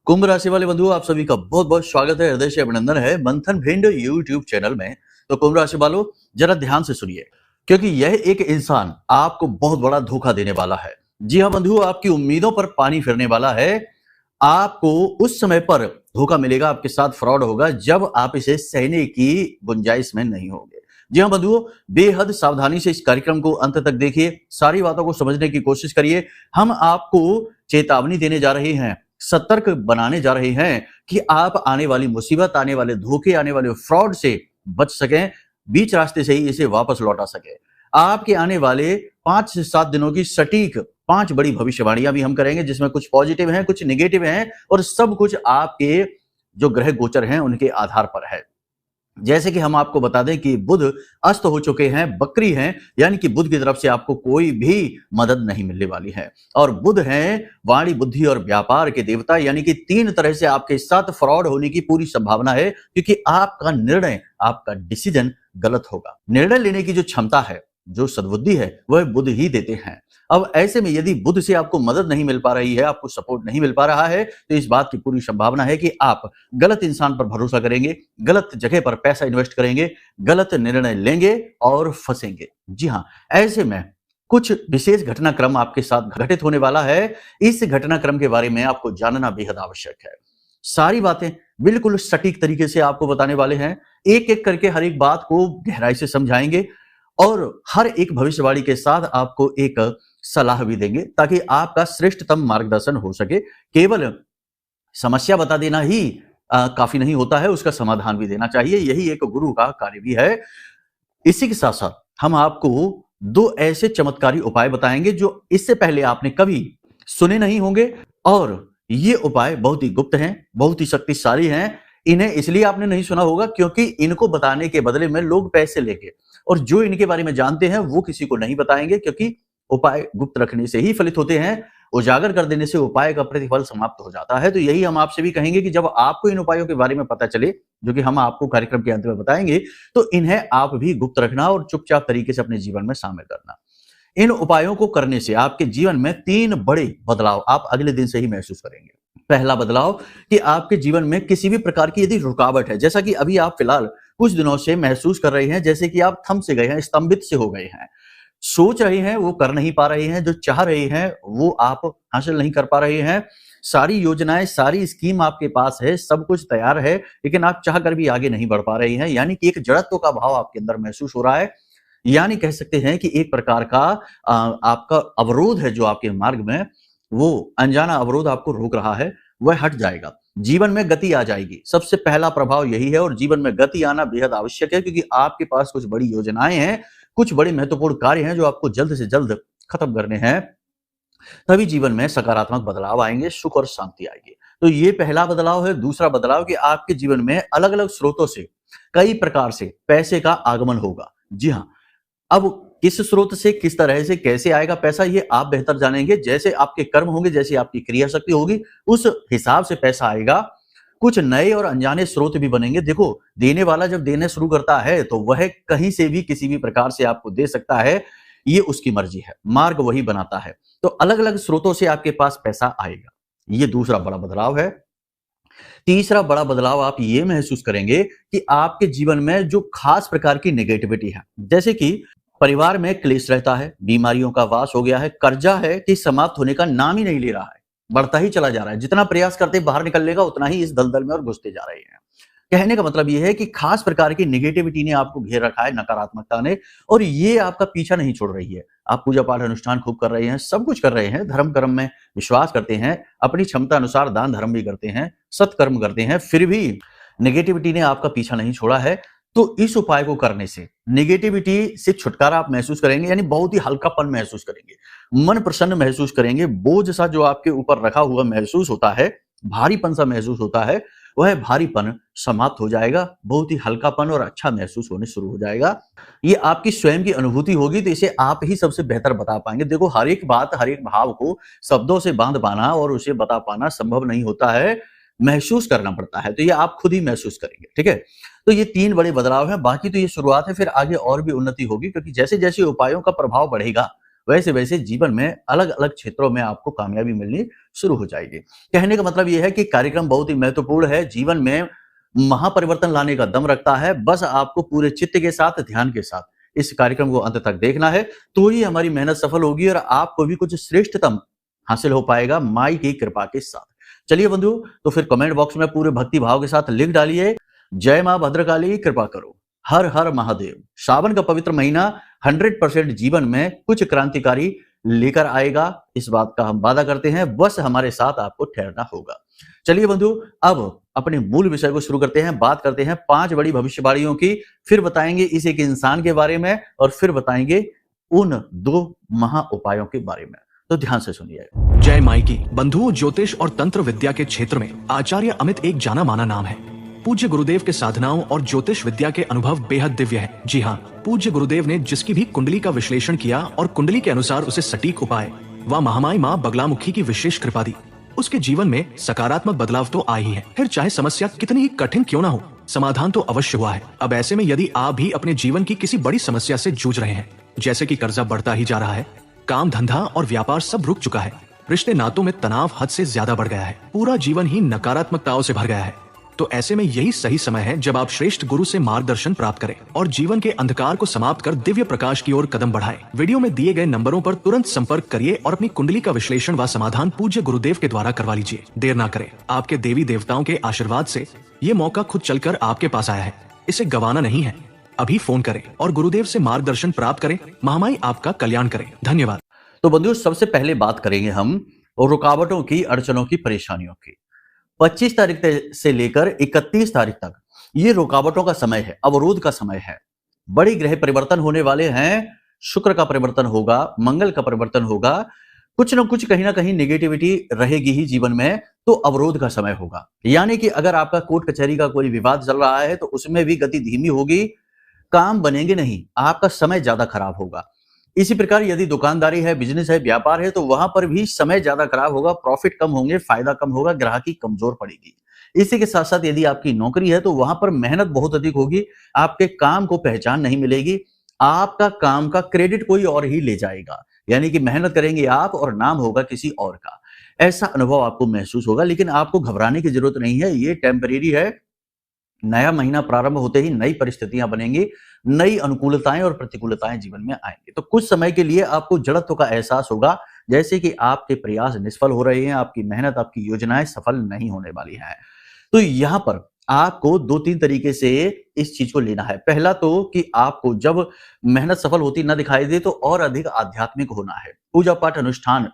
कुंभ राशि वाले बंधुओं, आप सभी का बहुत बहुत स्वागत है, हृदय से अभिनंदन है मंथन भिंड यूट्यूब चैनल में। तो कुंभ राशि वालों, जरा ध्यान से सुनिए, क्योंकि यह एक इंसान आपको बहुत बड़ा धोखा देने वाला है। जी हाँ बंधुओं, आपकी उम्मीदों पर पानी फिरने वाला है। आपको उस समय पर धोखा मिलेगा, आपके साथ फ्रॉड होगा जब आप इसे सहने की गुंजाइश में नहीं होंगे। जी हाँ बंधुओं, बेहद सावधानी से इस कार्यक्रम को अंत तक देखिए, सारी बातों को समझने की कोशिश करिए। हम आपको चेतावनी देने जा रहे हैं, सतर्क बनाने जा रहे हैं कि आप आने वाली मुसीबत, आने वाले धोखे, आने वाले फ्रॉड से बच सकें, बीच रास्ते से ही इसे वापस लौटा सकें। आपके आने वाले 5 से 7 दिनों की सटीक 5 बड़ी भविष्यवाणियां भी हम करेंगे, जिसमें कुछ पॉजिटिव हैं, कुछ नेगेटिव हैं और सब कुछ आपके जो ग्रह गोचर हैं उनके आधार पर है। जैसे कि हम आपको बता दें कि बुध अस्त हो चुके हैं, बकरी हैं, यानी कि बुध की तरफ से आपको कोई भी मदद नहीं मिलने वाली है। और बुध हैं वाणी, बुद्धि और व्यापार के देवता, यानी कि 3 तरह से आपके साथ फ्रॉड होने की पूरी संभावना है, क्योंकि आपका निर्णय, आपका डिसीजन गलत होगा। निर्णय लेने की जो क्षमता है, जो सद्बुद्धि है, वह बुध ही देते हैं। अब ऐसे में यदि बुध से आपको मदद नहीं मिल पा रही है, आपको सपोर्ट नहीं मिल पा रहा है, तो इस बात की पूरी संभावना है कि आप गलत इंसान पर भरोसा करेंगे, गलत जगह पर पैसा इन्वेस्ट करेंगे, गलत निर्णय लेंगे और फंसेंगे। जी हाँ, ऐसे में कुछ विशेष घटनाक्रम आपके साथ घटित होने वाला है। इस घटनाक्रम के बारे में आपको जानना बेहद आवश्यक है। सारी बातें बिल्कुल सटीक तरीके से आपको बताने वाले हैं, एक एक करके हर एक बात को गहराई से समझाएंगे और हर एक भविष्यवाणी के साथ आपको एक सलाह भी देंगे, ताकि आपका श्रेष्ठतम मार्गदर्शन हो सके। केवल समस्या बता देना ही काफी नहीं होता है, उसका समाधान भी देना चाहिए, यही एक गुरु का कार्य भी है। इसी के साथ साथ हम आपको 2 ऐसे चमत्कारी उपाय बताएंगे जो इससे पहले आपने कभी सुने नहीं होंगे, और ये उपाय बहुत ही गुप्त हैं, बहुत ही शक्तिशाली हैं। इन्हें इसलिए आपने नहीं सुना होगा क्योंकि इनको बताने के बदले में लोग पैसे लेंगे, और जो इनके बारे में जानते हैं वो किसी को नहीं बताएंगे, क्योंकि उपाय गुप्त रखने से ही फलित होते हैं, उजागर कर देने से उपाय का प्रतिफल समाप्त हो जाता है। तो यही हम आपसे भी कहेंगे कि जब आपको इन उपायों के बारे में पता चले, जो कि हम आपको कार्यक्रम के अंत में बताएंगे, तो इन्हें आप भी गुप्त रखना और चुपचाप तरीके से अपने जीवन में शामिल करना। इन उपायों को करने से आपके जीवन में 3 बड़े बदलाव आप अगले दिन से ही महसूस करेंगे। पहला बदलाव कि आपके जीवन में किसी भी प्रकार की यदि रुकावट है, जैसा कि अभी आप फिलहाल कुछ दिनों से महसूस कर रहे हैं, जैसे कि आप थम से गए हैं, स्तंभित से हो गए हैं, सोच रहे हैं वो कर नहीं पा रहे हैं, जो चाह रहे हैं वो आप हासिल नहीं कर पा रहे हैं। सारी योजनाएं, सारी स्कीम आपके पास है, सब कुछ तैयार है, लेकिन आप चाह कर भी आगे नहीं बढ़ पा रहे हैं, यानी कि एक जड़त्व का भाव आपके अंदर महसूस हो रहा है। यानी कह सकते हैं कि एक प्रकार का आपका अवरोध है जो आपके मार्ग में, वो अनजाना अवरोध आपको रोक रहा है, वह हट जाएगा। जीवन में गति आ जाएगी, सबसे पहला प्रभाव यही है। और जीवन में गति आना बेहद आवश्यक है, क्योंकि आपके पास कुछ बड़ी योजनाएं हैं, कुछ बड़े महत्वपूर्ण कार्य हैं जो आपको जल्द से जल्द खत्म करने हैं। तभी जीवन में सकारात्मक बदलाव आएंगे, सुख और शांति आएगी। तो ये पहला बदलाव है। दूसरा बदलाव कि आपके जीवन में अलग अलग स्रोतों से, कई प्रकार से पैसे का आगमन होगा। जी हाँ, अब किस स्रोत से, किस तरह से, कैसे आएगा पैसा, ये आप बेहतर जानेंगे। जैसे आपके कर्म होंगे, जैसे आपकी क्रिया शक्ति होगी, उस हिसाब से पैसा आएगा। कुछ नए और अनजाने स्रोत भी बनेंगे। देखो, देने वाला जब देना शुरू करता है तो वह कहीं से भी किसी भी प्रकार से आपको दे सकता है, ये उसकी मर्जी है, मार्ग वही बनाता है। तो अलग अलग स्रोतों से आपके पास पैसा आएगा, ये दूसरा बड़ा बदलाव है। तीसरा बड़ा बदलाव आप ये महसूस करेंगे कि आपके जीवन में जो खास प्रकार की नेगेटिविटी है, जैसे कि परिवार में क्लेश रहता है, बीमारियों का वास हो गया है, कर्जा है कि समाप्त होने का नाम ही नहीं ले रहा है, बढ़ता ही चला जा रहा है, जितना प्रयास करते बाहर निकलने का उतना ही इस दलदल में और घुसते जा रहे हैं। कहने का मतलब ये है कि खास प्रकार की नेगेटिविटी ने आपको घेर रखा है, नकारात्मकता ने, और ये आपका पीछा नहीं छोड़ रही है। आप पूजा पाठ अनुष्ठान खूब कर रहे हैं, सब कुछ कर रहे हैं, धर्म कर्म में विश्वास करते हैं, अपनी क्षमता अनुसार दान धर्म भी करते हैं, सत्कर्म करते हैं, फिर भी नेगेटिविटी ने आपका पीछा नहीं छोड़ा है। तो इस उपाय को करने से नेगेटिविटी से छुटकारा आप महसूस करेंगे, यानी बहुत ही हल्कापन महसूस करेंगे, मन प्रसन्न महसूस करेंगे। बोझ सा जो आपके ऊपर रखा हुआ महसूस होता है, भारीपन सा महसूस होता है, वह भारीपन समाप्त हो जाएगा, बहुत ही हल्कापन और अच्छा महसूस होने शुरू हो जाएगा। ये आपकी स्वयं की अनुभूति होगी, तो इसे आप ही सबसे बेहतर बता पाएंगे। देखो, हर एक बात, हर एक भाव को शब्दों से बांध पाना और उसे बता पाना संभव नहीं होता है, महसूस करना पड़ता है। तो ये आप खुद ही महसूस करेंगे, ठीक है। तो ये 3 बड़े बदलाव हैं, बाकी तो ये शुरुआत है, फिर आगे और भी उन्नति होगी, क्योंकि जैसे जैसे उपायों का प्रभाव बढ़ेगा वैसे वैसे जीवन में अलग अलग क्षेत्रों में आपको कामयाबी मिलनी शुरू हो जाएगी। कहने का मतलब यह है कि कार्यक्रम बहुत ही महत्वपूर्ण है, जीवन में महापरिवर्तन लाने का दम रखता है। बस आपको पूरे चित्त के साथ, ध्यान के साथ इस कार्यक्रम को अंत तक देखना है, तो ही हमारी मेहनत सफल होगी और आपको भी कुछ श्रेष्ठतम हासिल हो पाएगा माई की कृपा के साथ। चलिए बंधु, तो फिर कमेंट बॉक्स में पूरे भक्ति भाव के साथ लिख डालिए, जय मां भद्रकाली कृपा करो, हर हर महादेव। श्रावण का पवित्र महीना 100% जीवन में कुछ क्रांतिकारी लेकर आएगा, इस बात का हम वादा करते हैं। बस हमारे साथ आपको ठहरना होगा। चलिए बंधु, अब अपने मूल विषय को शुरू करते हैं। बात करते हैं 5 बड़ी भविष्यवाणियों की, फिर बताएंगे इस एक इंसान के बारे में और फिर बताएंगे उन 2 महा उपायों के बारे में। तो ध्यान से सुनिए। जय माई की। बंधुओं, ज्योतिष और तंत्र विद्या के क्षेत्र में आचार्य अमित एक जाना माना नाम है। पूज्य गुरुदेव के साधनाओं और ज्योतिष विद्या के अनुभव बेहद दिव्य है। जी हाँ, पूज्य गुरुदेव ने जिसकी भी कुंडली का विश्लेषण किया और कुंडली के अनुसार उसे सटीक उपाय व महामाई माँ बगलामुखी की विशेष कृपा दी, उसके जीवन में सकारात्मक बदलाव तो आए ही है। फिर चाहे समस्या कितनी ही कठिन क्यों ना हो, समाधान तो अवश्य हुआ है। अब ऐसे में यदि आप भी अपने जीवन की किसी बड़ी समस्या से जूझ रहे हैं, जैसे कि कर्जा बढ़ता ही जा रहा है, काम धंधा और व्यापार सब रुक चुका है, रिश्ते नातों में तनाव हद से ज्यादा बढ़ गया है, पूरा जीवन ही नकारात्मकताओं से भर गया है, तो ऐसे में यही सही समय है जब आप श्रेष्ठ गुरु से मार्गदर्शन प्राप्त करें और जीवन के अंधकार को समाप्त कर दिव्य प्रकाश की ओर कदम बढ़ाएं। वीडियो में दिए गए नंबरों पर तुरंत संपर्क करिए और अपनी कुंडली का विश्लेषण व समाधान पूज्य गुरुदेव के द्वारा करवा लीजिए। देर ना करें, आपके देवी देवताओं के आशीर्वाद से ये मौका खुद चलकर आपके पास आया है, इसे गंवाना नहीं है। अभी फोन करें और गुरुदेव से मार्गदर्शन प्राप्त करें। महामाई आपका कल्याण करें। धन्यवाद। तो बंधुओं, सबसे पहले बात करेंगे हम रुकावटों की, अड़चनों की, परेशानियों की। 25 तारीख से लेकर 31 तारीख तक ये रुकावटों का समय है, अवरोध का समय है। बड़ी ग्रह परिवर्तन होने वाले हैं, शुक्र का परिवर्तन होगा, मंगल का परिवर्तन होगा, कुछ न कुछ कहीं ना कहीं नेगेटिविटी रहेगी ही जीवन में, तो अवरोध का समय होगा। यानी कि अगर आपका कोर्ट कचहरी का कोई विवाद चल रहा है तो उसमें भी गति धीमी होगी, काम बनेंगे नहीं, आपका समय ज्यादा खराब होगा। इसी प्रकार यदि दुकानदारी है, बिजनेस है, व्यापार है, तो वहां पर भी समय ज्यादा खराब होगा, प्रॉफिट कम होंगे, फायदा कम होगा, ग्राहकी कमजोर पड़ेगी। इसी के साथ साथ यदि आपकी नौकरी है तो वहां पर मेहनत बहुत अधिक होगी, आपके काम को पहचान नहीं मिलेगी, आपका काम का क्रेडिट कोई और ही ले जाएगा। यानी कि मेहनत करेंगे आप और नाम होगा किसी और का, ऐसा अनुभव आपको महसूस होगा। लेकिन आपको घबराने की जरूरत नहीं है, ये टेम्परेरी है। नया महीना प्रारंभ होते ही नई परिस्थितियां बनेंगी, नई अनुकूलताएं और प्रतिकूलताएं जीवन में आएंगी। तो कुछ समय के लिए आपको जड़त्व का एहसास होगा, जैसे कि आपके प्रयास निष्फल हो रहे हैं, आपकी मेहनत, आपकी योजनाएं सफल नहीं होने वाली हैं। तो यहां पर आपको 2-3 तरीके से इस चीज को लेना है। पहला तो कि आपको जब मेहनत सफल होती न दिखाई दे तो और अधिक आध्यात्मिक होना है, पूजा पाठ अनुष्ठान,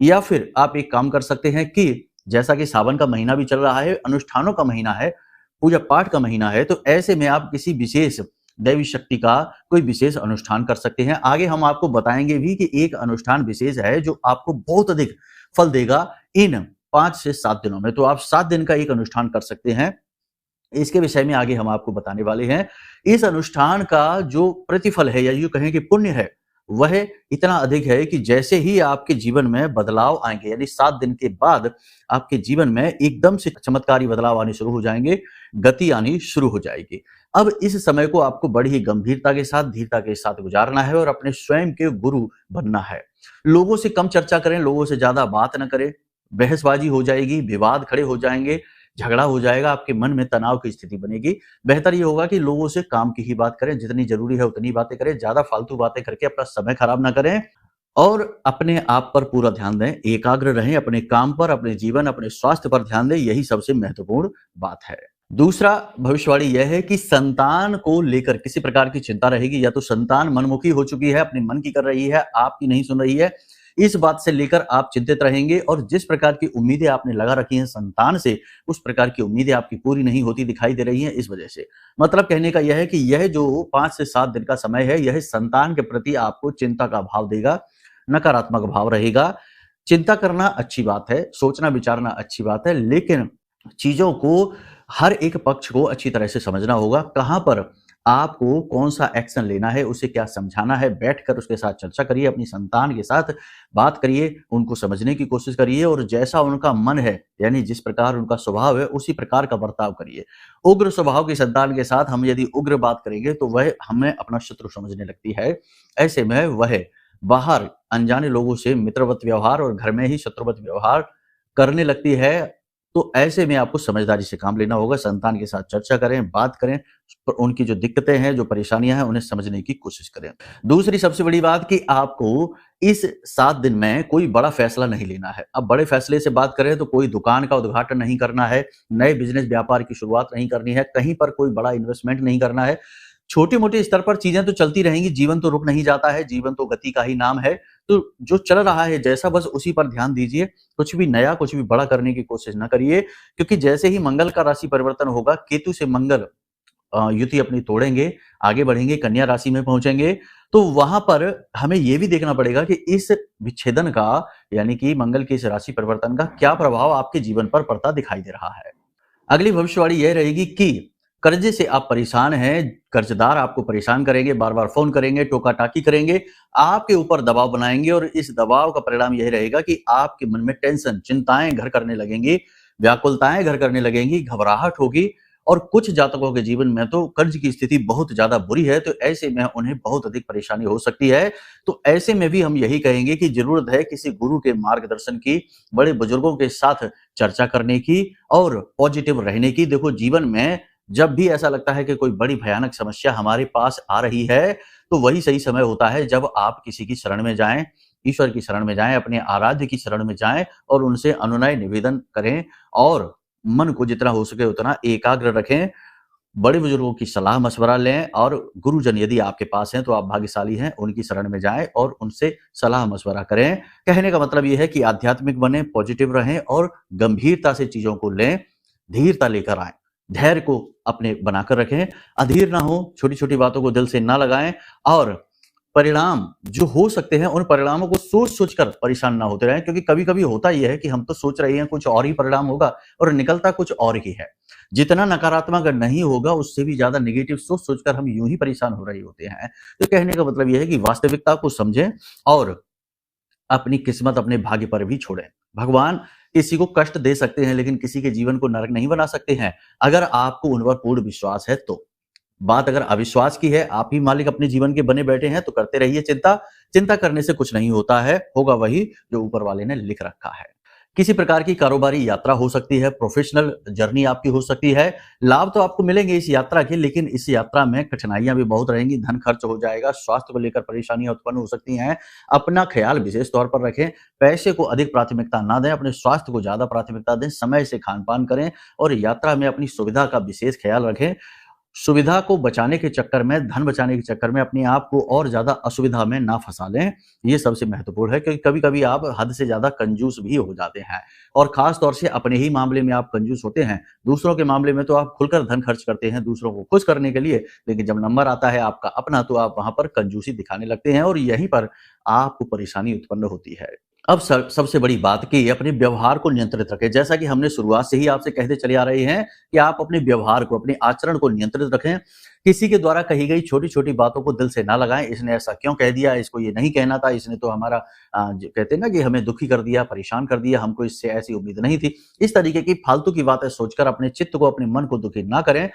या फिर आप एक काम कर सकते हैं कि जैसा कि सावन का महीना भी चल रहा है, अनुष्ठानों का महीना है, पूजा पाठ का महीना है, तो ऐसे में आप किसी विशेष दैवी शक्ति का कोई विशेष अनुष्ठान कर सकते हैं। आगे हम आपको बताएंगे भी कि एक अनुष्ठान विशेष है जो आपको बहुत अधिक फल देगा इन 5 से 7 दिनों में। तो आप 7 दिन का एक अनुष्ठान कर सकते हैं, इसके विषय में आगे हम आपको बताने वाले हैं। इस अनुष्ठान का जो प्रतिफल है या यूं कहें कि पुण्य है, वह इतना अधिक है कि जैसे ही आपके जीवन में बदलाव आएंगे, यानी 7 दिन के बाद आपके जीवन में एकदम से चमत्कारी बदलाव आने शुरू हो जाएंगे, गति आनी शुरू हो जाएगी। अब इस समय को आपको बड़ी ही गंभीरता के साथ, धीरता के साथ गुजारना है और अपने स्वयं के गुरु बनना है। लोगों से कम चर्चा करें, लोगों से ज्यादा बात न करें, बहसबाजी हो जाएगी, विवाद खड़े हो जाएंगे, झगड़ा हो जाएगा, आपके मन में तनाव की स्थिति बनेगी। बेहतर ये होगा कि लोगों से काम की ही बात करें, जितनी जरूरी है उतनी बातें करें, ज्यादा फालतू बातें करके अपना समय खराब ना करें और अपने आप पर पूरा ध्यान दें, एकाग्र रहें, अपने काम पर, अपने जीवन, अपने स्वास्थ्य पर ध्यान दें, यही सबसे महत्वपूर्ण बात है। दूसरा भविष्यवाणी यह है कि संतान को लेकर किसी प्रकार की चिंता रहेगी, या तो संतान मनमुखी हो चुकी है, अपने मन की कर रही है, आपकी नहीं सुन रही है, इस बात से लेकर आप चिंतित रहेंगे और जिस प्रकार की उम्मीदें आपने लगा रखी हैं संतान से, उस प्रकार की उम्मीदें आपकी पूरी नहीं होती दिखाई दे रही हैं इस वजह से। मतलब कहने का यह है कि यह जो 5 से 7 दिन का समय है, यह संतान के प्रति आपको चिंता का भाव देगा, नकारात्मक भाव रहेगा। चिंता करना अच्छी बात है, सोचना विचारना अच्छी बात है, लेकिन चीजों को, हर एक पक्ष को अच्छी तरह से समझना होगा। कहां पर आपको कौन सा एक्शन लेना है, उसे क्या समझाना है, बैठकर उसके साथ चर्चा करिए, अपनी संतान के साथ बात करिए, उनको समझने की कोशिश करिए और जैसा उनका मन है, यानी जिस प्रकार उनका स्वभाव है, उसी प्रकार का बर्ताव करिए। उग्र स्वभाव की संतान के साथ हम यदि उग्र बात करेंगे तो वह हमें अपना शत्रु समझने लगती है। ऐसे में वह बाहर अनजाने लोगों से मित्रवत व्यवहार और घर में ही शत्रुवत व्यवहार करने लगती है, तो ऐसे में आपको समझदारी से काम लेना होगा। संतान के साथ चर्चा करें, बात करें, उनकी जो दिक्कतें हैं, जो परेशानियाँ हैं, उन्हें समझने की कोशिश करें। दूसरी सबसे बड़ी बात कि आपको इस 7 दिन में कोई बड़ा फैसला नहीं लेना है। अब बड़े फैसले से बात करें तो कोई दुकान का उद्घाटन नहीं करना है, नए बिज़नेस व्यापार की शुरुआत नहीं करनी है, कहीं पर कोई बड़ा इन्वेस्टमेंट नहीं करना है। छोटे-मोटे स्तर पर चीज़ें तो चलती रहेंगी, जीवन तो रुक नहीं जाता है, जीवन तो गति का ही नाम है। तो जो चल रहा है जैसा, बस उसी पर ध्यान दीजिए। कुछ भी नया, कुछ भी बड़ा करने की कोशिश ना करिए, क्योंकि जैसे ही मंगल का राशि परिवर्तन होगा, केतु से मंगल युति अपनी तोड़ेंगे, आगे बढ़ेंगे, कन्या राशि में पहुँचेंगे, तो वहाँ पर हमें ये भी देखना पड़ेगा कि इस विच्छेदन का, यानी कि मंगल के इस राशि परिवर्तन का क्या प्रभाव आपके जीवन पर पड़ता दिखाई दे रहा है। अगली भविष्यवाणी यह रहेगी कि कर्जे से आप परेशान हैं, कर्जदार आपको परेशान करेंगे, बार-बार फ़ोन करेंगे, टोका-टाकी करेंगे, आपके ऊपर दबाव बनाएँगे और इस दबाव का परिणाम यही रहेगा कि आपके मन में टेंशन, चिंताएँ घर करने लगेंगी, व्याकुलताएँ घर करने लगेंगी, घबराहट होगी और कुछ जातकों के जीवन में तो कर्ज की स्थिति बहुत ज़्यादा बुरी है, तो ऐसे में उन्हें बहुत अधिक परेशानी हो सकती है। तो ऐसे में भी हम यही कहेंगे कि ज़रूरत है किसी गुरु के मार्गदर्शन की, बड़े बुजुर्गों के साथ चर्चा करने की और पॉजिटिव रहने की। देखो, जीवन में जब भी ऐसा लगता है कि कोई बड़ी भयानक समस्या हमारे पास आ रही है, तो वही सही समय होता है जब आप किसी की शरण में जाएँ, ईश्वर की शरण में जाएँ, अपने आराध्य की शरण में जाएँ और उनसे अनुनय निवेदन करें और मन को जितना हो सके उतना एकाग्र रखें। बड़े बुजुर्गों की सलाह-मशवरा लें और गुरुजन यदि आपके पास हैं तो आप भाग्यशाली हैं, उनकी शरण में जाएँ और उनसे सलाह-मशवरा करें। कहने का मतलब ये है कि आध्यात्मिक बनें, पॉजिटिव रहें और गंभीरता से चीज़ों को लें, धीरता लेकर आएँ। धैर्य को अपने बनाकर रखें, अधीर ना हों, छोटी-छोटी बातों को दिल से ना लगाएँ और परिणाम जो हो सकते हैं, उन परिणामों को सोच-सोच कर परेशान ना होते रहें, क्योंकि कभी-कभी होता ये है कि हम तो सोच रहे हैं कुछ और ही परिणाम होगा और निकलता कुछ और ही है। जितना नकारात्मक नहीं होगा, उससे भी ज़्यादा नेगेटिव सोच-सोच कर हम यूँ ही परेशान हो रहे होते हैं। तो कहने का मतलब ये है कि वास्तविकता को समझें और अपनी किस्मत अपने भाग्य पर भी छोड़ें। भगवान किसी को कष्ट दे सकते हैं, लेकिन किसी के जीवन को नरक नहीं बना सकते हैं, अगर आपको उन पर पूर्ण विश्वास है तो। बात अगर अविश्वास की है, आप ही मालिक अपने जीवन के बने बैठे हैं, तो करते रहिए चिंता। चिंता करने से कुछ नहीं होता है, होगा वही जो ऊपर वाले ने लिख रखा है। किसी प्रकार की कारोबारी यात्रा हो सकती है, प्रोफेशनल जर्नी आपकी हो सकती है। लाभ तो आपको मिलेंगे इस यात्रा के, लेकिन इस यात्रा में कठिनाइयाँ भी बहुत रहेंगी, धन खर्च हो जाएगा, स्वास्थ्य को लेकर परेशानियाँ उत्पन्न हो सकती हैं। अपना ख़्याल विशेष तौर पर रखें, पैसे को अधिक प्राथमिकता ना दें, अपने स्वास्थ्य को ज़्यादा प्राथमिकता दें, समय से खान-पान करें और यात्रा में अपनी सुविधा का विशेष ख़्याल रखें। सुविधा को बचाने के चक्कर में, धन बचाने के चक्कर में अपने आप को और ज़्यादा असुविधा में ना फँसा लें, ये सबसे महत्वपूर्ण है, क्योंकि कभी-कभी आप हद से ज़्यादा कंजूस भी हो जाते हैं और ख़ास तौर से अपने ही मामले में आप कंजूस होते हैं। दूसरों के मामले में तो आप खुलकर धन खर्च करते हैं दूसरों को खुश करने के लिए, लेकिन जब नंबर आता है आपका अपना, तो आप वहाँ पर कंजूसी दिखाने लगते हैं और यहीं पर आपको परेशानी उत्पन्न होती है। अब सबसे बड़ी बात कि अपने व्यवहार को नियंत्रित रखें। जैसा कि हमने शुरुआत से ही आपसे कहते चले आ रहे हैं कि आप अपने व्यवहार को, अपने आचरण को नियंत्रित रखें। किसी के द्वारा कही गई छोटी-छोटी बातों को दिल से ना लगाएँ, इसने ऐसा क्यों कह दिया, इसको ये नहीं कहना था, इसने तो हमारा जो कहते हैं ना कि हमें दुखी कर दिया, परेशान कर दिया, हमको इससे ऐसी उम्मीद नहीं थी। इस तरीके की फालतू की बातें सोचकर अपने चित्त को, अपने मन को दुखी ना करें।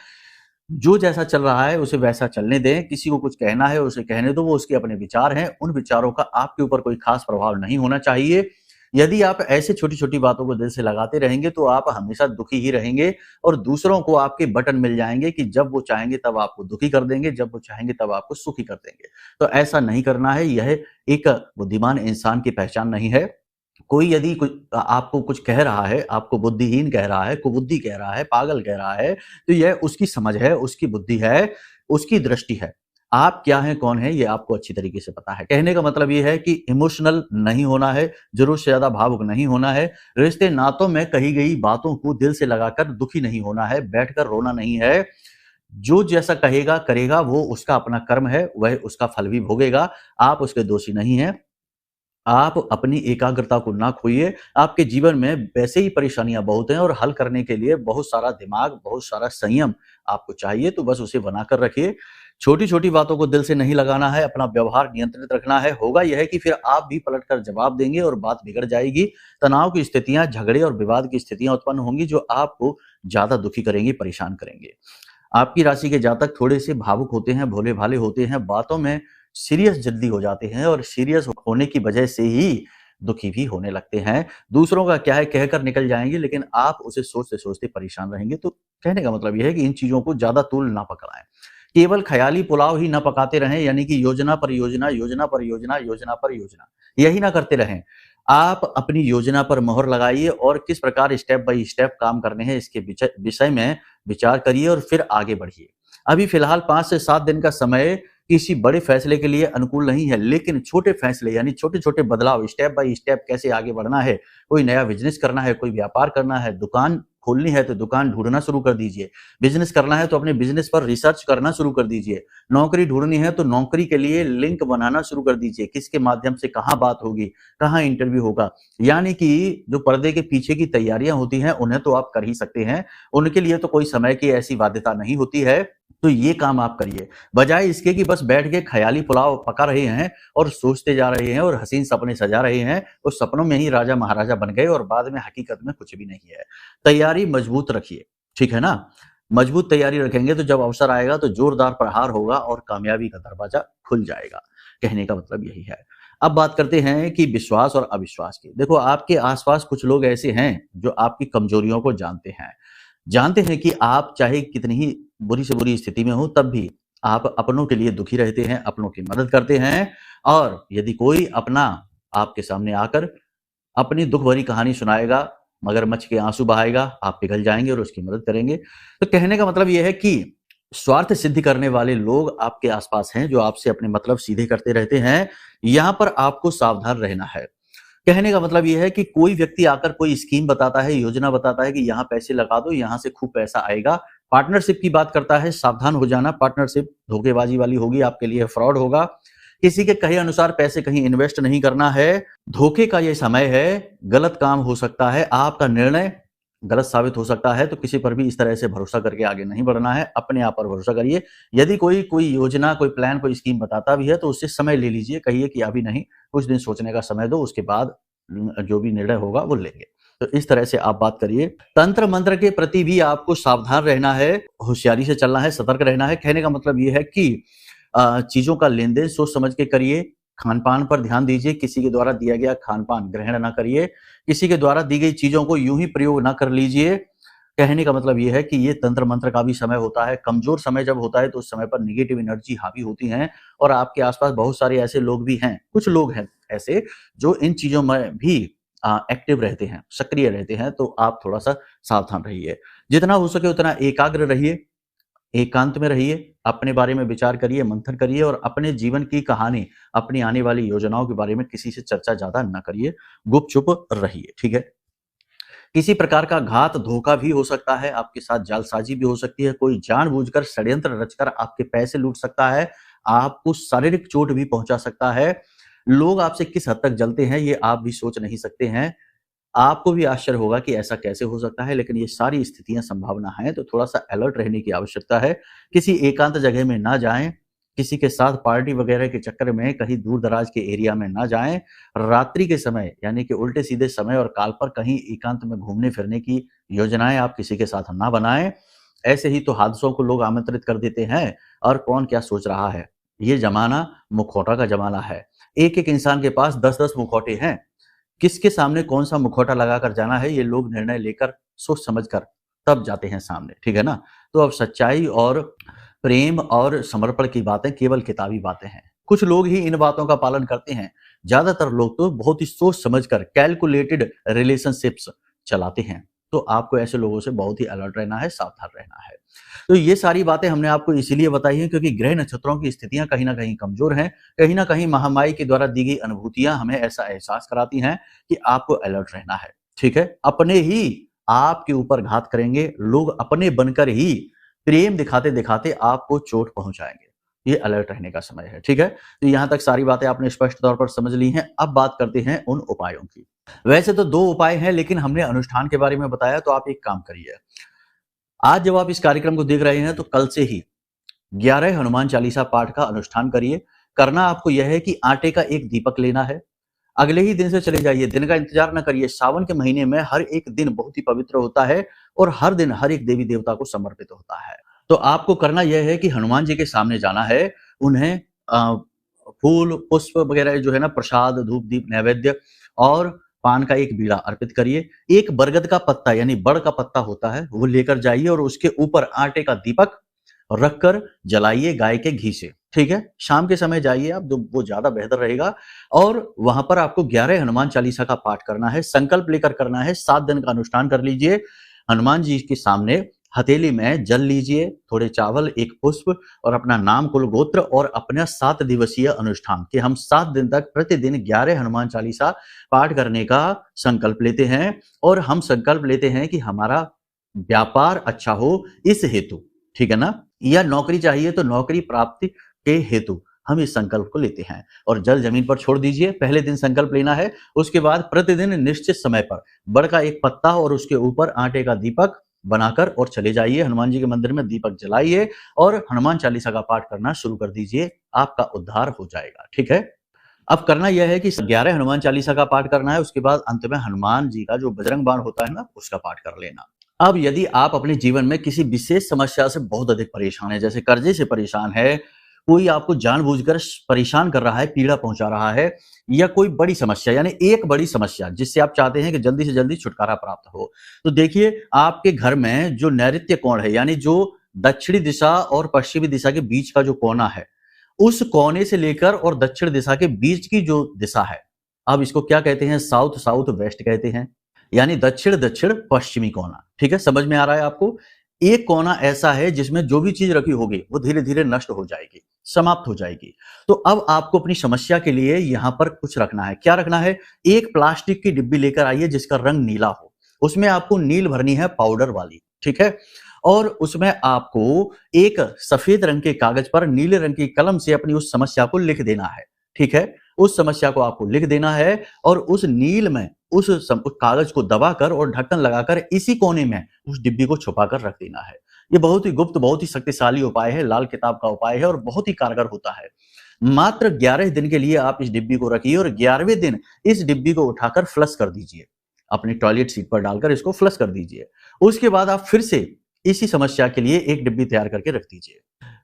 जो जैसा चल रहा है उसे वैसा चलने दें, किसी को कुछ कहना है उसे कहने दो, वो उसके अपने विचार हैं, उन विचारों का आपके ऊपर कोई खास प्रभाव नहीं होना चाहिए। यदि आप ऐसे छोटी-छोटी बातों को दिल से लगाते रहेंगे तो आप हमेशा दुखी ही रहेंगे और दूसरों को आपके बटन मिल जाएँगे कि जब वो चाहेंगे तब आपको दुखी कर देंगे, जब वो चाहेंगे तब आपको सुखी कर देंगे। तो ऐसा नहीं करना है, यह एक बुद्धिमान इंसान की पहचान नहीं है। कोई यदि आपको कुछ कह रहा है, आपको बुद्धिहीन कह रहा है, कुबुद्धि कह रहा है, पागल कह रहा है, तो यह उसकी समझ है, उसकी बुद्धि है, उसकी दृष्टि है। आप क्या हैं, कौन हैं, ये आपको अच्छी तरीके से पता है। कहने का मतलब ये है कि इमोशनल नहीं होना है, ज़रूरत से ज़्यादा भावुक नहीं होना है, रिश्ते नातों में कही गई बातों को दिल से लगाकर दुखी नहीं होना है, बैठकर रोना नहीं है। जो जैसा कहेगा, करेगा, वो उसका अपना कर्म है, वह उसका फल भी भोगेगा। आप उसके दोषी नहीं हैं। आप अपनी एकाग्रता को ना खोइए। आपके जीवन में वैसे ही परेशानियाँ बहुत हैं और हल करने के लिए बहुत सारा दिमाग, बहुत सारा संयम आपको चाहिए, तो बस उसे बनाकर रखिए। छोटी-छोटी बातों को दिल से नहीं लगाना है, अपना व्यवहार नियंत्रित रखना है। होगा यह है कि फिर आप भी पलटकर जवाब देंगे और बात बिगड़ जाएगी। तनाव की स्थितियाँ, झगड़े और विवाद की स्थितियाँ उत्पन्न होंगी, जो आपको ज़्यादा दुखी करेंगी, परेशान करेंगे। आपकी राशि के जातक थोड़े से भावुक होते हैं, भोले-भाले होते हैं, बातों में सीरियस जल्दी हो जाते हैं और सीरियस होने की वजह से ही दुखी भी होने लगते हैं। दूसरों का क्या है कहकर निकल जाएँगे, लेकिन आप उसे सोचते-सोचते परेशान रहेंगे। तो कहने का मतलब ये है कि इन चीज़ों को ज़्यादा तूल ना पकड़ाएँ। केवल ख़याली पुलाव ही ना पकाते रहें, यानी कि योजना पर योजना, योजना पर योजना, योजना पर योजना, यही ना करते रहें। आप अपनी योजना पर मोहर लगाइए और किस प्रकार स्टेप बाय स्टेप काम करने हैं इसके विषय में विचार करिए और फिर आगे बढ़िए। अभी फ़िलहाल 5 से 7 दिन का समय किसी बड़े फैसले के लिए अनुकूल नहीं है, लेकिन छोटे फैसले यानी छोटे-छोटे बदलाव स्टेप बाय स्टेप कैसे आगे बढ़ना है, कोई नया बिज़नेस करना है, कोई व्यापार करना है, दुकान खोलनी है तो दुकान ढूँढना शुरू कर दीजिए। बिज़नेस करना है तो अपने बिज़नेस पर रिसर्च करना शुरू कर दीजिए। नौकरी ढूँढनी है तो नौकरी के लिए लिंक बनाना शुरू कर दीजिए। किसके माध्यम से कहाँ बात होगी, कहाँ इंटरव्यू होगा। यानी कि जो पर्दे के पीछे की तैयारियाँ होती हैं, उन्हें तो आप कर ही सकते हैं। उनके लिए तो कोई समय की ऐसी बाध्यता नहीं होती है, तो ये काम आप करिए। बजाय इसके कि बस बैठ के ख़याली पुलाव पका रहे हैं और सोचते जा रहे हैं और हसीन सपने सजा रहे हैं, उस सपनों में ही राजा महाराजा बन गए और बाद में हकीकत में कुछ भी नहीं है। तैयारी मजबूत रखिए, ठीक है ना? मजबूत तैयारी रखेंगे तो जब अवसर आएगा तो जोरदार प्रहार होगा और कामयाबी का दरवाजा खुल जाएगा। कहने का मतलब यही है। अब बात करते हैं कि विश्वास और अविश्वास की। देखो, आपके आस-पास कुछ लोग ऐसे हैं जो आपकी कमजोरियों को जानते हैं कि आप चाहे कितनी ही बुरी से बुरी स्थिति में हो, तब भी आप अपनों के लिए दुखी रहते हैं, अपनों की मदद करते हैं और यदि कोई अपना आपके सामने आकर अपनी दुख भरी कहानी सुनाएगा, मगरमच्छ के आँसू बहाएगा, आप पिघल जाएँगे और उसकी मदद करेंगे। तो कहने का मतलब ये है कि स्वार्थ सिद्धि करने वाले लोग आपके आस-पास हैं, जो आपसे अपने मतलब सीधे करते रहते हैं। यहाँ पर आपको सावधान रहना है। कहने का मतलब ये है कि कोई व्यक्ति आकर कोई स्कीम बताता है, योजना बताता है कि यहाँ पैसे लगा दो, यहाँ से खूब पैसा आएगा। पार्टनरशिप की बात करता है, सावधान हो जाना, पार्टनरशिप धोखेबाजी वाली होगी, आपके लिए फ्रॉड होगा। किसी के कहे अनुसार पैसे कहीं इन्वेस्ट नहीं करना है, धोखे का ये समय है, गलत काम हो सकता है, आपका निर्णय गलत साबित हो सकता है, तो किसी पर भी इस तरह से भरोसा करके आगे नहीं बढ़ना है, अपने आप पर भरोसा करिए। यदि कोई योजना, कोई प्लान, कोई स्कीम बताता भी है, तो उससे समय ले लीजिए, कहिए कि अभी नहीं, कुछ दिन सोचने का समय दो, उसके बाद जो भी निर्णय होगा वो लेंगे। तो इस तरह से आप बात करिए। तंत्र मंत्र के प्रति भी आपको सावधान रहना है, होशियारी से चलना है, सतर्क रहना है। कहने का मतलब ये है कि चीज़ों का लेन-देन सोच समझ के करिए, खान-पान पर ध्यान दीजिए, किसी के द्वारा दिया गया खान-पान ग्रहण ना करिए, किसी के द्वारा दी गई चीज़ों को यूँ ही प्रयोग ना कर लीजिए। कहने का मतलब ये है कि ये तंत्र मंत्र का भी समय होता है, कमज़ोर समय जब होता है तो उस समय पर नेगेटिव एनर्जी हावी होती हैं और आपके आस-पास बहुत सारे ऐसे लोग भी हैं, कुछ लोग हैं ऐसे जो इन चीज़ों में भी एक्टिव रहते हैं, सक्रिय रहते हैं, तो आप थोड़ा-सा सावधान रहिए। जितना हो सके उतना एकाग्र रहिए, एकांत में रहिए, अपने बारे में विचार करिए, मंथन करिए और अपने जीवन की कहानी, अपनी आने वाली योजनाओं के बारे में किसी से चर्चा ज़्यादा ना करिए, गुपचुप रहिए, ठीक है? किसी प्रकार का घात, धोखा भी हो सकता है, आपके साथ जालसाजी भी हो सकती है, कोई जानबूझकर षड्यंत्र रचकर आपके पैसे लूट सकता है, आपको शारीरिक चोट भी पहुँचा सकता है। लोग आपसे किस हद तक जलते हैं, ये आप भी सोच नहीं सकते हैं। आपको भी आश्चर्य होगा कि ऐसा कैसे हो सकता है, लेकिन ये सारी स्थितियाँ संभावना हैं, तो थोड़ा-सा अलर्ट रहने की आवश्यकता है। किसी एकांत जगह में ना जाएँ, किसी के साथ पार्टी वगैरह के चक्कर में कहीं दूर-दराज के एरिया में ना जाएँ। रात्रि के समय यानी कि उल्टे-सीधे समय और काल पर कहीं एकांत में घूमने-फिरने की योजनाएँ आप किसी के साथ ना बनाएँ। ऐसे ही तो हादसों को लोग आमंत्रित कर देते हैं और कौन क्या सोच रहा है। ये ज़माना मुखौटा का ज़माना है। एक-एक इंसान के पास 10-10 मुखौटे हैं। किसके सामने कौन-सा मुखौटा लगाकर जाना है, ये लोग निर्णय लेकर, सोच समझकर तब जाते हैं सामने, ठीक है ना? तो अब सच्चाई और प्रेम और समर्पण की बातें केवल किताबी बातें हैं। कुछ लोग ही इन बातों का पालन करते हैं। ज़्यादातर लोग तो बहुत ही सोच समझकर कैलकुलेटेड रिलेशनशिप्स चलाते हैं। तो आपको ऐसे लोगों से बहुत ही अलर्ट रहना है, सावधान रहना है। तो ये सारी बातें हमने आपको इसीलिए बताई हैं क्योंकि ग्रह नक्षत्रों की स्थितियाँ कहीं न कहीं कमज़ोर हैं। कहीं न कहीं महामाई के द्वारा दी गई अनुभूतियाँ हमें ऐसा एहसास कराती हैं कि आपको अलर्ट रहना है, ठीक है? अपने ही आपके ऊपर घात करेंगे, लोग अपने बनकर ही प्रेम दिखाते-दिखाते आपको चोट पहुँचाएँगे। ये अलर्ट रहने का समय है, ठीक है? तो यहाँ तक सारी बातें आपने स्पष्ट तौर पर समझ ली हैं। अब बात करते हैं उन उपायों की। वैसे तो 2 उपाय हैं, लेकिन हमने अनुष्ठान के बारे में बताया, तो आप एक काम करिए। आज जब आप इस कार्यक्रम को देख रहे हैं, तो कल से ही 11 हनुमान चालीसा पाठ का अनुष्ठान करिए। करना आपको यह है कि आटे का एक दीपक लेना है। अगले ही दिन से चले जाइए, दिन का इंतजार ना करिए। सावन के महीने में हर एक दिन बहुत ही पवित्र होता है और हर दिन हर एक देवी देवता को समर्पित होता है। तो आपको करना यह है कि हनुमान जी के सामने जाना है, उन्हें फूल पुष्प वगैरह जो है ना, प्रसाद, धूप दीप नैवेद्य और पान का एक बीड़ा अर्पित करिए। एक बरगद का पत्ता यानी बड़ का पत्ता होता है वो लेकर जाइए और उसके ऊपर आटे का दीपक रखकर जलाइए गाय के घी से। ठीक है, शाम के समय जाइए आप, तो वो ज्यादा बेहतर रहेगा। और वहां पर आपको 11 हनुमान चालीसा का पाठ करना है, संकल्प लेकर करना है। 7 दिन का अनुष्ठान कर लीजिए। हनुमान जी के सामने हथेली में जल लीजिए, थोड़े चावल, एक पुष्प और अपना नाम, कुल, गोत्र और अपना 7 दिवसीय अनुष्ठान कि हम 7 दिन तक प्रतिदिन 11 हनुमान चालीसा पाठ करने का संकल्प लेते हैं। और हम संकल्प लेते हैं कि हमारा व्यापार अच्छा हो इस हेतु, ठीक है ना, या नौकरी चाहिए तो नौकरी प्राप्ति के हेतु हम इस संकल्प को लेते हैं। और जल जमीन पर छोड़ दीजिए। पहले दिन संकल्प लेना है, उसके बाद प्रतिदिन निश्चित समय पर बड़ का एक पत्ता और उसके ऊपर आटे का दीपक बनाकर और चले जाइए हनुमान जी के मंदिर में, दीपक जलाइए और हनुमान चालीसा का पाठ करना शुरू कर दीजिए। आपका उद्धार हो जाएगा। ठीक है, अब करना यह है कि 11 हनुमान चालीसा का पाठ करना है, उसके बाद अंत में हनुमान जी का जो बजरंग बाण होता है ना, उसका पाठ कर लेना। अब यदि आप अपने जीवन में किसी विशेष समस्या से बहुत अधिक परेशान है, जैसे कर्जे से परेशान है, कोई आपको जानबूझकर परेशान कर रहा है, पीड़ा पहुंचा रहा है, या कोई बड़ी समस्या यानी एक बड़ी समस्या जिससे आप चाहते हैं कि जल्दी से जल्दी छुटकारा प्राप्त हो, तो देखिए आपके घर में जो नैऋत्य कोण है यानी जो दक्षिणी दिशा और पश्चिमी दिशा के बीच का जो कोना है, उस कोने से लेकर और दक्षिण दिशा के बीच की जो दिशा है, अब इसको क्या कहते हैं, साउथ साउथ वेस्ट कहते हैं, यानी दक्षिण दक्षिण पश्चिमी कोना। ठीक है, समझ में आ रहा है आपको। एक कोना ऐसा है जिसमें जो भी चीज रखी होगी वो धीरे धीरे नष्ट हो जाएगी, समाप्त हो जाएगी। तो अब आपको अपनी समस्या के लिए यहां पर कुछ रखना है। क्या रखना है, एक प्लास्टिक की डिब्बी लेकर आइए जिसका रंग नीला हो, उसमें आपको नील भरनी है पाउडर वाली। ठीक है, और उसमें आपको एक सफेद रंग के कागज पर नीले रंग की कलम से अपनी उस समस्या को लिख देना है। ठीक है, उस समस्या को आपको लिख देना है और उस नील में उस कागज को दबाकर और ढक्कन लगाकर इसी कोने में उस डिब्बी को छुपाकर रख देना है। ये बहुत ही गुप्त, बहुत ही शक्तिशाली उपाय है, लाल किताब का उपाय है और बहुत ही कारगर होता है। मात्र 11 दिन के लिए आप इस डिब्बी को रखिए और 11वें दिन इस डिब्बी को उठाकर फ्लश कर दीजिए, अपनी टॉयलेट सीट पर डालकर इसको फ्लश कर दीजिए। उसके बाद आप फिर से इसी समस्या के लिए एक डिब्बी तैयार करके रख दीजिए।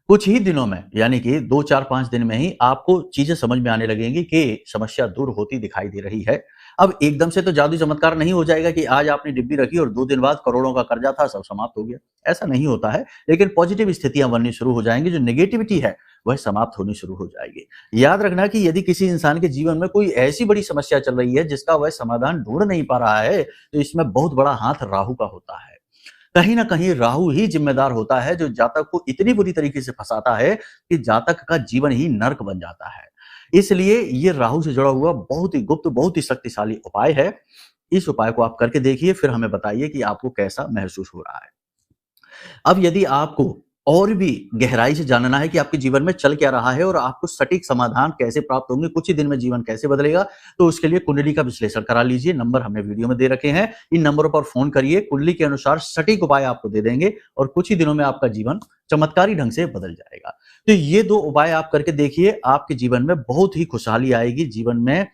कुछ ही दिनों में यानी कि 2, 4, 5 दिन में ही आपको चीजें समझ में आने लगेंगी कि समस्या दूर होती दिखाई दे रही है। अब एकदम से तो जादू चमत्कार नहीं हो जाएगा कि आज आपने डिब्बी रखी और 2 दिन बाद करोड़ों का कर्जा था सब समाप्त हो गया, ऐसा नहीं होता है। लेकिन पॉजिटिव स्थितियां बननी शुरू हो जाएंगी, जो नेगेटिविटी है वह समाप्त होनी शुरू हो जाएगी। याद रखना कि यदि किसी इंसान के जीवन में कोई ऐसी बड़ी समस्या चल रही है जिसका वह समाधान ढूंढ नहीं पा रहा है, तो इसमें बहुत बड़ा हाथ राहु का होता है। कहीं ना कहीं राहु ही जिम्मेदार होता है जो जातक को इतनी बुरी तरीके से फंसाता है कि जातक का जीवन ही नर्क बन जाता है। इसलिए ये राहु से जुड़ा हुआ बहुत ही गुप्त, बहुत ही शक्तिशाली उपाय है। इस उपाय को आप करके देखिए, फिर हमें बताइए कि आपको कैसा महसूस हो रहा है। अब यदि आपको और भी गहराई से जानना है कि आपके जीवन में चल क्या रहा है और आपको सटीक समाधान कैसे प्राप्त होंगे, कुछ ही दिन में जीवन कैसे बदलेगा, तो उसके लिए कुंडली का विश्लेषण करा लीजिए। नंबर हमने वीडियो में दे रखे हैं, इन नंबरों पर फोन करिए, कुंडली के अनुसार सटीक उपाय आपको दे देंगे और कुछ ही दिनों में आपका जीवन चमत्कारी ढंग से बदल जाएगा। तो ये 2 उपाय आप करके देखिए, आपके जीवन में बहुत ही खुशहाली आएगी, जीवन में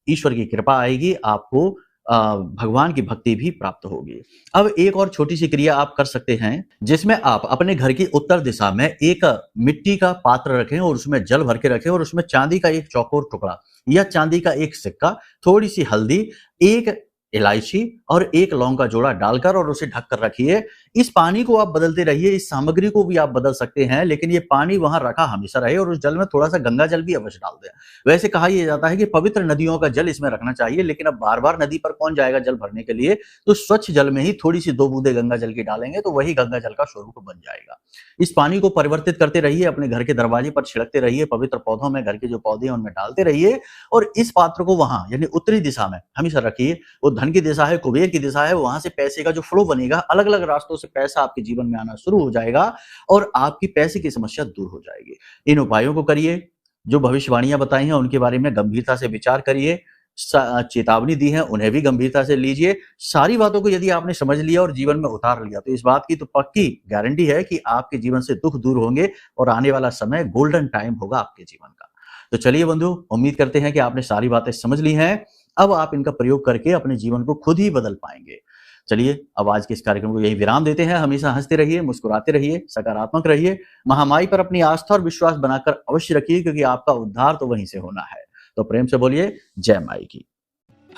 ईश्वर की कृपा आएगी, आपको भगवान की भक्ति भी प्राप्त होगी। अब एक और छोटी सी क्रिया आप कर सकते हैं, जिसमें आप अपने घर की उत्तर दिशा में एक मिट्टी का पात्र रखें और उसमें जल भर के रखें और उसमें चांदी का एक चौकोर टुकड़ा या चांदी का एक सिक्का, थोड़ी सी हल्दी, एक इलायची और एक लौंग का जोड़ा डालकर और उसे ढक कर रखिए। इस पानी को आप बदलते रहिए, इस सामग्री को भी आप बदल सकते हैं, लेकिन ये पानी वहां रखा हमेशा रहे और उस जल में थोड़ा सा गंगा जल भी अवश्य डाल दें। वैसे कहा यह जाता है कि पवित्र नदियों का जल इसमें रखना चाहिए, लेकिन अब बार बार नदी पर कौन जाएगा जल भरने के लिए, तो स्वच्छ जल में ही थोड़ी सी 2 बूंदे गंगा जल की डालेंगे तो वही गंगा जल का स्वरूप बन जाएगा। इस पानी को परिवर्तित करते रहिए, अपने घर के दरवाजे पर छिड़कते रहिए, पवित्र पौधों में, घर के जो पौधे हैं उनमें डालते रहिए और इस पात्र को वहां यानी उत्तरी दिशा में हमेशा रखिए। वो धन की दिशा है, कुबेर की दिशा है, वहां से पैसे का जो फ्लो बनेगा, अलग अलग रास्तों से पैसा आपके जीवन में आना शुरू हो जाएगा और आपकी पैसे की समस्या दूर हो जाएगी। इन उपायों को करिए, जो भविष्यवाणियां बताई हैं उनके बारे में गंभीरता से विचार करिए, चेतावनी दी है उन्हें भी गंभीरता से लीजिए। सारी बातों को यदि आपने समझ लिया और जीवन में उतार लिया तो इस बात की तो पक्की गारंटी है कि आपके जीवन से दुख दूर होंगे और आने वाला समय गोल्डन टाइम होगा आपके जीवन का। तो चलिए बंधु, उम्मीद करते हैं कि आपने सारी बातें समझ ली हैं। अब आप इनका प्रयोग करके अपने जीवन को खुद ही बदल पाएंगे। चलिए अब आज के इस कार्यक्रम को यही विराम देते हैं। हमेशा हंसते रहिए, मुस्कुराते रहिए, सकारात्मक रहिए, महामाई पर अपनी आस्था और विश्वास बनाकर अवश्य रखिए, क्योंकि आपका उद्धार तो वहीं से होना है। तो प्रेम से बोलिए जय माई की।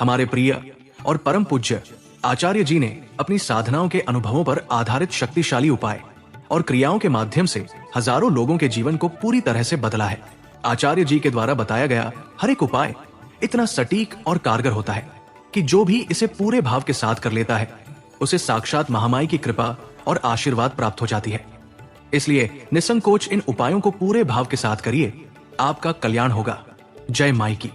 हमारे प्रिय और परम पूज्य आचार्य जी ने अपनी साधनाओं के अनुभवों पर आधारित शक्तिशाली उपाय और क्रियाओं के माध्यम से हजारों लोगों के जीवन को पूरी तरह से बदला है। आचार्य जी के द्वारा बताया गया हर एक उपाय इतना सटीक और कारगर होता है कि जो भी इसे पूरे भाव के साथ कर लेता है उसे साक्षात महामाई की कृपा और आशीर्वाद प्राप्त हो जाती है। इसलिए निसंकोच इन उपायों को पूरे भाव के साथ करिए, आपका कल्याण होगा। जय माई की।